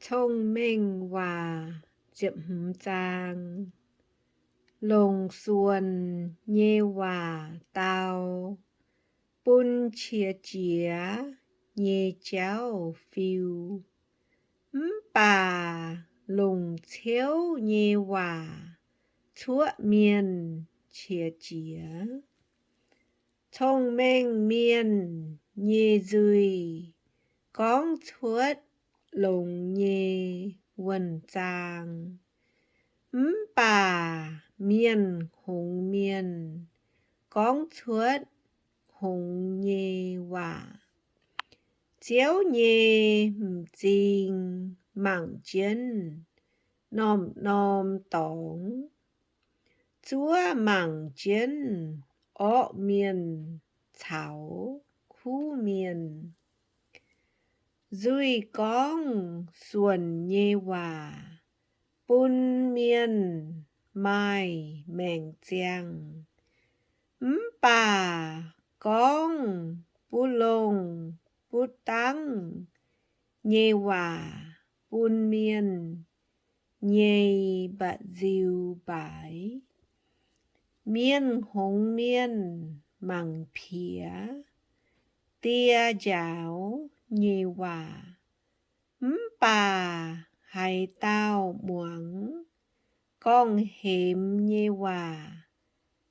Thông minh và chậm chang, lồng xuân nhê hòa tao, bún chia chia nhê cháo phiêu, bà lồng chéo nhê hòa, chúa miền chia chia. Thông minh miền nhê duy, con chuột lồng nhê quần trang. Bà miền hồng miền, con chuột hồng nhê hòa. Chéo nhê chinh mảng chân, nòm nòm tóng. Chúa mảng chân, ọ miền thảo khu miền. Duy con xuân nhê hòa, bún miên mai mèng chiang. Bà con bú lông bú tăng, nhê hòa bún miên nhê bạ diêu bái. Miên hồng miên mảng phía, tia giáo nhê hòa. Bà hay tao muỗng, con hềm nhê hòa,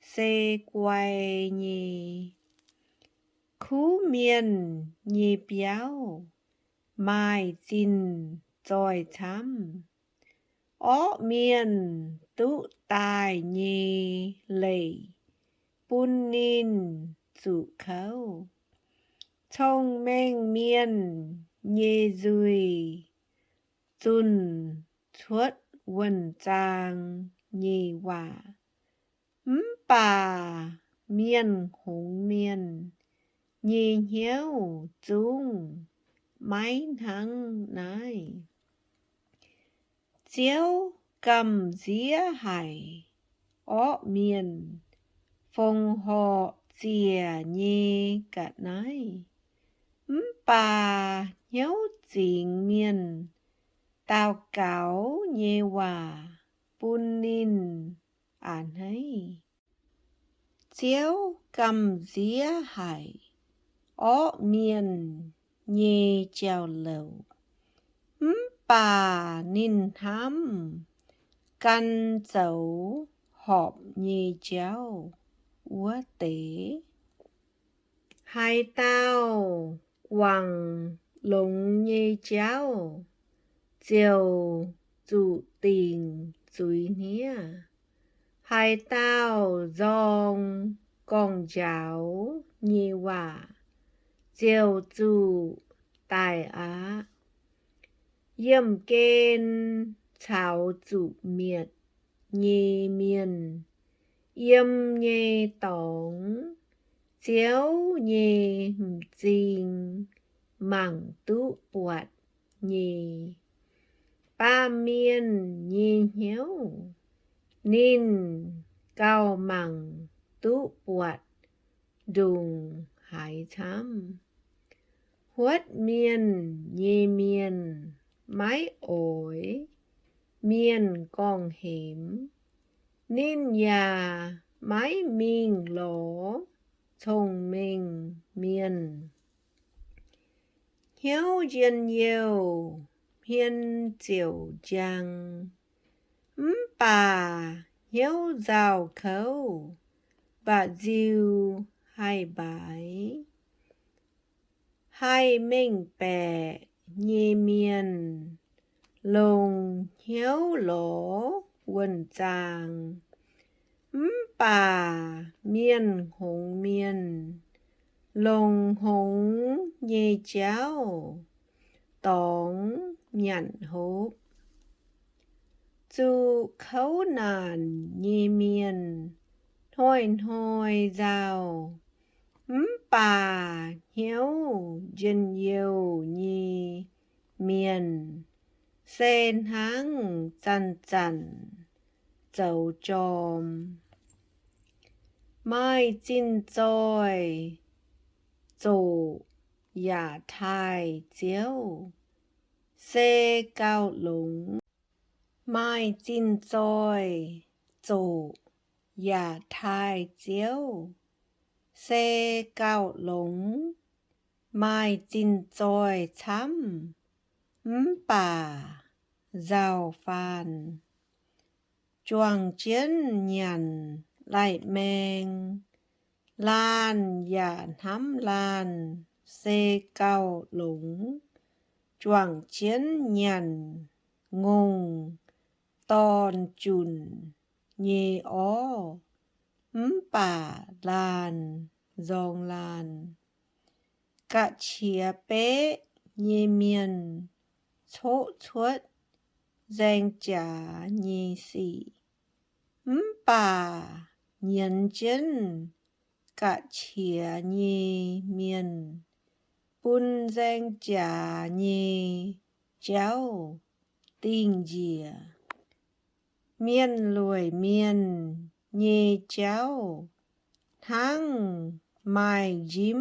xe quay nhê. Khú miên nhê béo, mai chín tròi chăm. Ó miên tụ tài nhê lệ, bún nín dụ khâu. Thông minh miên nhê duy, chun chuột quần trang nhê hòa. Bà miên hồng miên, nhê nhéo chung máy thắng nái. Chéo cầm dĩa hải, ọ miên phong họ chìa nhê cả nái. Bà nhéo chỉnh miên, tao cáo nhê hòa, bún nín ản hay. Chéo cầm dĩa hải, ọ miên nhê chèo lầu. Bà nín thăm, căn dấu họp nhê chéo, úa tế. Hai tao quăng lồng nhê chéo, chiều dụ tình dùi nia. Hai tao dòng con cháu nhê hòa, chiều dụ tài á. Yếm kên cháo dụ miệt nhê miên, yếm nhê tóng, chéo nhê chinh mảng tụ bọt nhê. Ba miên nhê nhéo, nín cao mảng tụ bọt đùng hải chăm. Huất miên nhê miên, mái ổi, miên con hếm. Nín nhà mái mình lỗ, thông minh miên. Hiếu duyên nhiều, miên diệu giang. Bà hiếu rào khâu, bà diêu hai bái. Hai mình bè nhê miên, lồng hiếu lỗ quần trang. Bà miên hồng miên, lồng hồng nhê chéo, tóng nhận hốp. Dù khấu nàn nhê miên, thôi thôi rào. Bà hiếu dân yêu nhê miên, sen háng chăn chăn, dầu tròm. Mai chín trôi, dồ giả thai chiếu, xe cao lũng mai chín trôi chủ nhà thai chiếu xe cao lũng mai chín trôi chăm bà giàu phàn choàng chiến nhàn lại men lan nhà thắm lan xe cao lũng choàng chiến nhàn ngùng tòn chùn nhì ó bà lan dòng lan cả chia bế nhì miền chỗ chuột danh trả nhì xỉ bà nhân chân cả chia nhì miền bún danh trả nhì cháu tình dìa miền lùi miền nhì cháu tháng mai dìm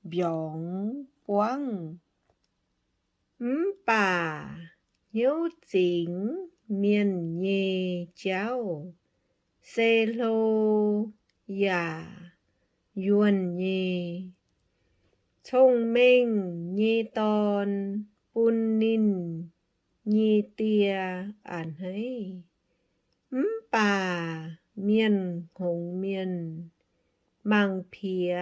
bióng quăng bà nhớ chính miền nhì cháu xê lô ya yuan nhì thông minh nhì tòn bún ninh nhì tia ản hấy bà miền hồng miền mang phía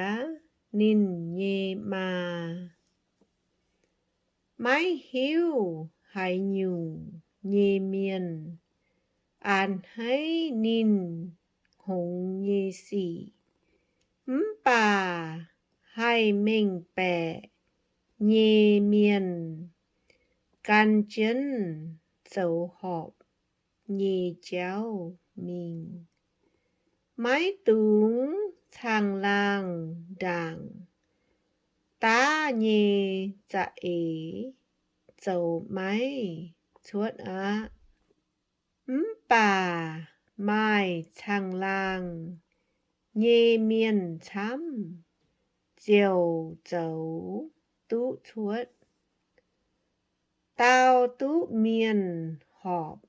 ninh nhì mà mái hiu hay nhung nhì miền ản hấy ninh hồng nhì xỉ bà hay mình bè nhì miền can chân dấu họp nhì cháu mình mái túng thang lang đàng ta nhì dạ ế dấu máy chuột á bà mai thang lang nhì miền chăm diều dấu tú chuột tao tú miền họp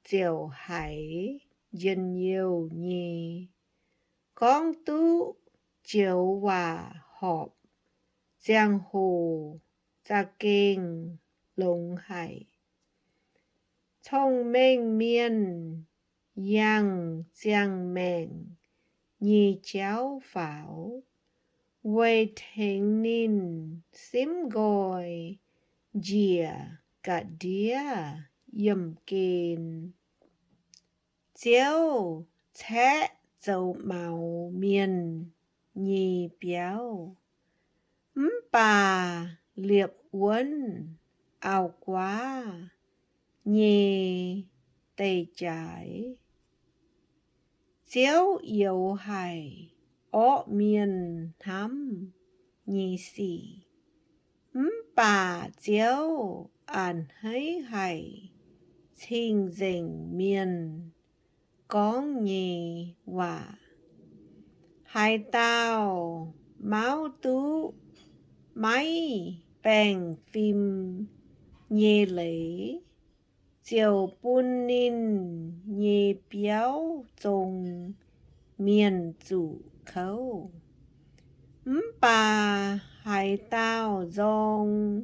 diều hải dân nhiều nhì con tú chiều hòa họp giang hồ ra kinh lông hải thông minh miền yang giang mèn nhì cháu pháo quay thính ninh xím gọi dìa cả đĩa yếm kên chiếu thế dấu màu miền nhì béo bà liệp uốn áo quá nhì tây trái chiếu yếu hải ó miền thắm nhì xỉ bà chiếu ản hấy hải trình dình miền con nhì hòa hai tao máu tú máy bèn phim nhì lấy chiều bún ninh nhì béo trông miền chủ khấu bà hai tao dòng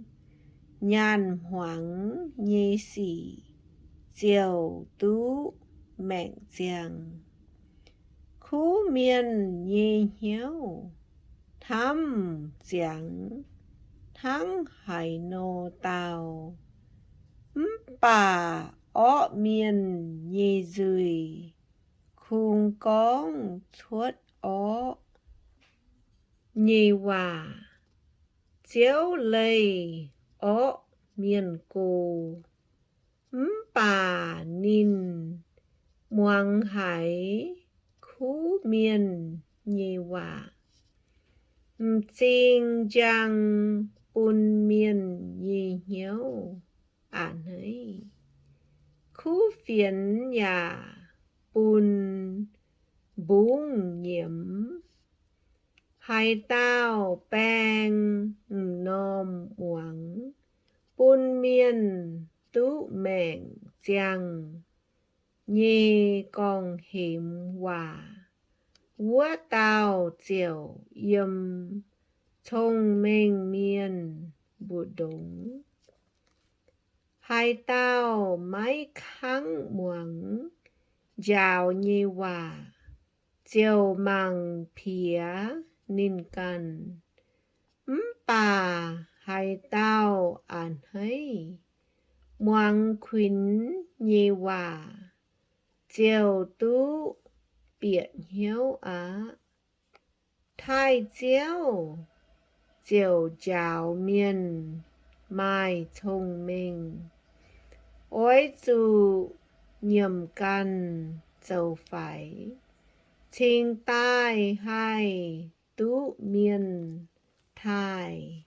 nhàn hoảng nhì xỉ chiều tú mẹn giang khu miền nhì hiếu thăm giang tháng hải nô tàu bà ó miền nhì dùi khung con chuột ó nhì hòa chiếu lây ó miền cô bà ninh muang hải khu miền nhì hòa chính giang bún miền nhì hiếu ản ấy khu phiền nhà bún bún nhiễm hai tao bèn nôm muang Bun miên tú mẹn chàng nhê con hiểm hòa Vua tao chiều yếm thông minh miên bù đúng Hai tao mấy kháng muỗng Giào nhê hòa Chiều mang phía nín căn Bà hai tao an hay Muang khuyến nhê hòa Chiều tú biệt hiếu á Thái chiều Chiều chào miên Mai thông minh Ôi chú nhầm căn dâu phải Trình tai hai tú miên thai